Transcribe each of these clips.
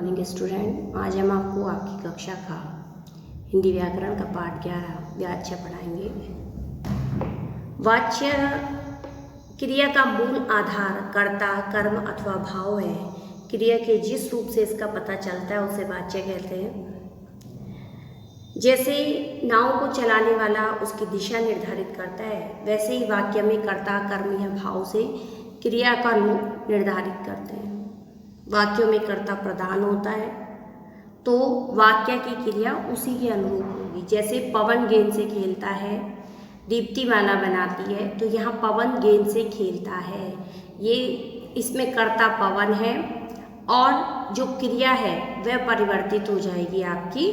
Morning student. आज हम आपको आपकी कक्षा का हिंदी व्याकरण का पाठ 11 वाच्य पढ़ाएंगे। वाच्य क्रिया का मूल आधार कर्ता, कर्म अथवा भाव है। क्रिया के जिस रूप से इसका पता चलता है उसे वाच्य कहते हैं। जैसे नाव को चलाने वाला उसकी दिशा निर्धारित करता है, वैसे ही वाक्य में कर्ता, कर्म या भाव से क्रिया का रूप निर्धारित करते हैं। वाक्यों में कर्ता प्रधान होता है तो वाक्य की क्रिया उसी के अनुरूप होगी। जैसे पवन गेंद से खेलता है, दीप्तिमाला बनाती है, तो यहाँ पवन गेंद से खेलता है, ये इसमें कर्ता पवन है और जो क्रिया है वह परिवर्तित हो जाएगी आपकी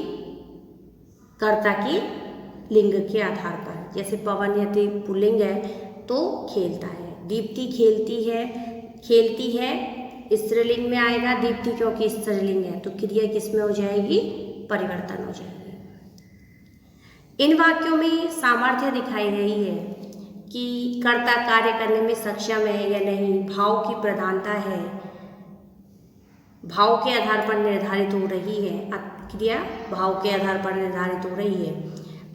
कर्ता की लिंग के आधार पर। जैसे पवन यदि पुल्लिंग है तो खेलता है, दीप्ति खेलती है स्त्रीलिंग में आएगा दीप्ति, क्योंकि स्त्रीलिंग है तो क्रिया किस में हो जाएगी, परिवर्तन हो जाएगी। इन वाक्यों में सामर्थ्य दिखाई रही है कि कर्ता कार्य करने में सक्षम है या नहीं, भाव की प्रधानता है, भाव के आधार पर निर्धारित हो रही है, क्रिया भाव के आधार पर निर्धारित हो रही है।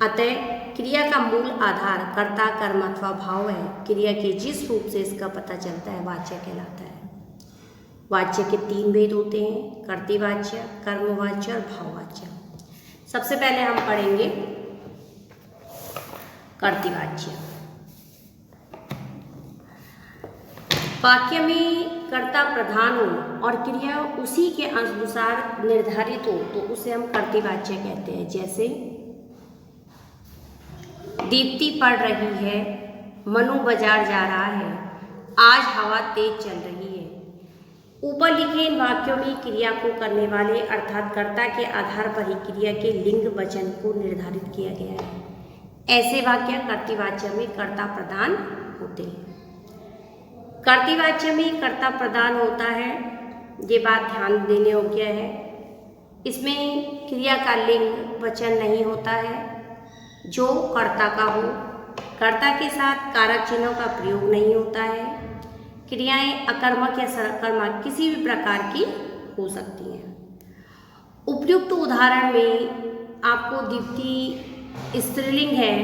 अतः क्रिया का मूल आधार कर्ता, कर्म अथवा भाव है। क्रिया के जिस रूप से इसका पता चलता है वाच्य कहलाता है। वाच्य के 3 भेद होते हैं, कर्तृवाच्य, कर्मवाच्य और भाववाच्य। सबसे पहले हम पढ़ेंगे कर्तृवाच्य। वाक्य में कर्ता प्रधान हो और क्रिया उसी के अनुसार निर्धारित हो तो उसे हम कर्तृवाच्य कहते हैं। जैसे दीप्ति पढ़ रही है, मनु बाजार जा रहा है, आज हवा तेज चल रही है। ऊपर लिखे इन वाक्यों में क्रिया को करने वाले अर्थात कर्ता के आधार पर ही क्रिया के लिंग वचन को निर्धारित किया गया है। ऐसे वाक्य कर्तृवाच्य में कर्ता प्रधान होते हैं। कर्तृवाच्य में कर्ता प्रधान होता है, ये बात ध्यान देने योग्य है। इसमें क्रिया का लिंग वचन नहीं होता है जो कर्ता का हो। कर्ता के साथ कारक चिन्हों का प्रयोग नहीं होता है। क्रियाएं अकर्मक या सकर्मक किसी भी प्रकार की हो सकती हैं। उपयुक्त उदाहरण में आपको दीप्ति स्त्रीलिंग है,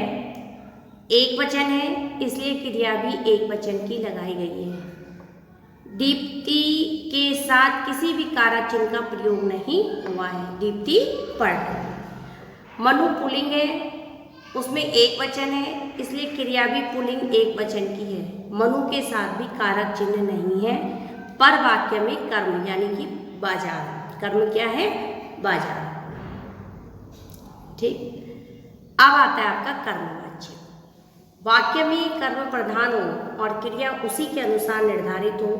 एक वचन है, इसलिए क्रिया भी एक वचन की लगाई गई है। दीप्ति के साथ किसी भी कारक चिन्ह का प्रयोग नहीं हुआ है, दीप्ति पढ़ रही है। मनु पुल्लिंग है, उसमें एक वचन है, इसलिए क्रिया भी पुल्लिंग एक वचन की है। मनु के साथ भी कारक चिन्ह नहीं है, पर वाक्य में कर्म यानी कि बाजार, कर्म क्या है, बाजार। ठीक, अब आता है आपका कर्मवाच्य। वाक्य में कर्म प्रधान हो और क्रिया उसी के अनुसार निर्धारित हो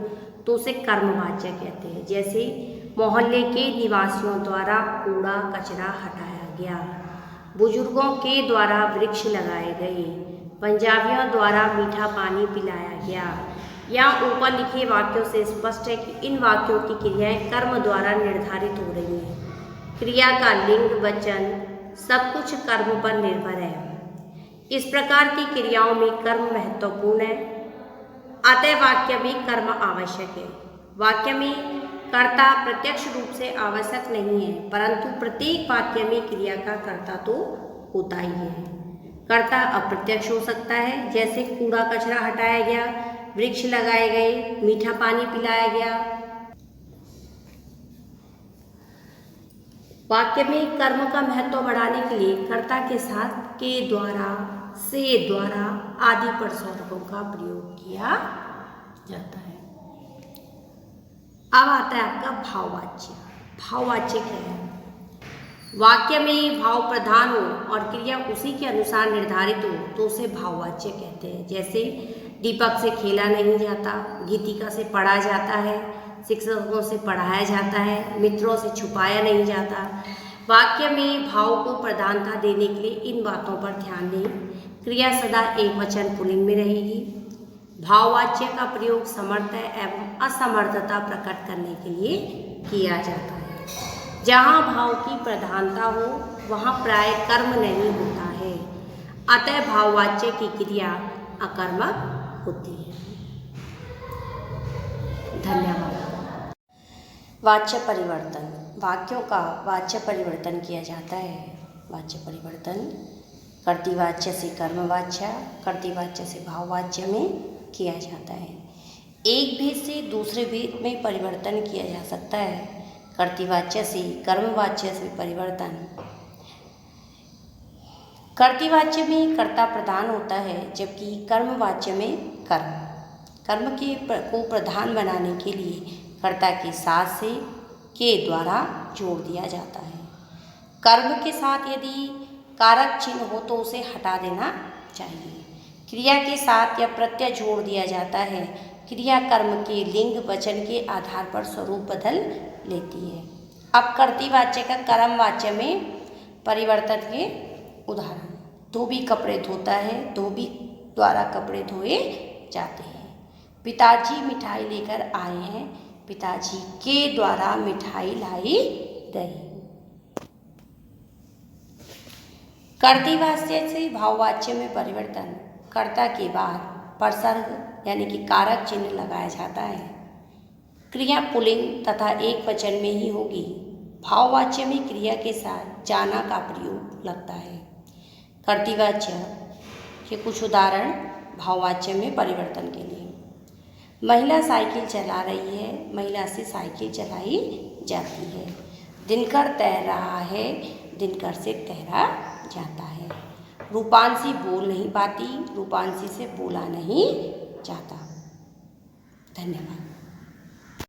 तो उसे कर्मवाच्य कहते हैं। जैसे मोहल्ले के निवासियों द्वारा कूड़ा कचरा हटाया गया, बुजुर्गों के द्वारा वृक्ष लगाए गए, पंजाबियों द्वारा मीठा पानी पिलाया गया। यहाँ ऊपर लिखे वाक्यों से स्पष्ट है कि इन वाक्यों की क्रियाएं कर्म द्वारा निर्धारित हो रही हैं। क्रिया का लिंग वचन सब कुछ कर्म पर निर्भर है। इस प्रकार की क्रियाओं में कर्म महत्वपूर्ण है, अतः वाक्य में कर्म आवश्यक है। वाक्य में कर्ता प्रत्यक्ष रूप से आवश्यक नहीं है, परंतु प्रत्येक वाक्य में क्रिया का कर्ता तो होता ही है। कर्ता अप्रत्यक्ष हो सकता है, जैसे कूड़ा कचरा हटाया गया, वृक्ष लगाए गए, मीठा पानी पिलाया गया। वाक्य में कर्म का महत्व बढ़ाने के लिए कर्ता के साथ के द्वारा, से द्वारा आदि प्रसर्गों का प्रयोग किया जाता है। अब आता है आपका भाववाच्य। भाववाच्य क्या है? वाक्य में भाव प्रधान हो और क्रिया उसी के अनुसार निर्धारित हो तो उसे भाववाच्य कहते हैं। जैसे दीपक से खेला नहीं जाता, गीतिका से पढ़ा जाता है, शिक्षकों से पढ़ाया जाता है, मित्रों से छुपाया नहीं जाता। वाक्य में भाव को प्रधानता देने के लिए इन बातों पर ध्यान दें। क्रिया सदा एक वचन पुल्लिंग में रहेगी। भाववाच्य का प्रयोग समर्थ एवं असमर्थता प्रकट करने के लिए किया जाता है। जहाँ भाव की प्रधानता हो वहाँ प्राय कर्म नहीं होता है, अतः भाववाच्य की क्रिया अकर्मक होती है। धन्यवाद। वाच्य परिवर्तन, वाक्यों का वाच्य परिवर्तन किया जाता है। वाच्य परिवर्तन कर्तृवाच्य से कर्मवाच्य, कर्तृवाच्य से भाववाच्य में किया जाता है। एक भेद से दूसरे भेद में परिवर्तन किया जा सकता है। कर्तृवाच्य से कर्मवाच्य से परिवर्तन। कर्तृवाच्य में कर्ता प्रधान होता है, जबकि कर्मवाच्य में कर्म को प्रधान बनाने के लिए कर्ता के साथ से के द्वारा जोड़ दिया जाता है। कर्म के साथ यदि कारक चिन्ह हो तो उसे हटा देना चाहिए। क्रिया के साथ या प्रत्यय जोड़ दिया जाता है। क्रिया कर्म के लिंग वचन के आधार पर स्वरूप बदल लेती है। अब कर्तृवाच्य का कर्मवाच्य में परिवर्तन के उदाहरण। धोबी कपड़े धोता है, धोबी द्वारा कपड़े धोए जाते हैं। पिताजी मिठाई लेकर आए हैं, पिताजी के द्वारा मिठाई लाई गई। कर्तृवाच्य से भाववाच्य में परिवर्तन। कर्ता के बाद परसर्ग यानी कि कारक चिन्ह लगाया जाता है। क्रिया पुल्लिंग तथा एक वचन में ही होगी। भाववाच्य में क्रिया के साथ जाना का प्रयोग लगता है। कर्तृवाच्य के कुछ उदाहरण भाववाच्य में परिवर्तन के लिए। महिला साइकिल चला रही है, महिला से साइकिल चलाई जाती है। दिनकर तैर रहा है, दिनकर से तैरा जाता है। रूपांशी बोल नहीं पाती, रूपांशी से बोला नहीं जाता। धन्यवाद।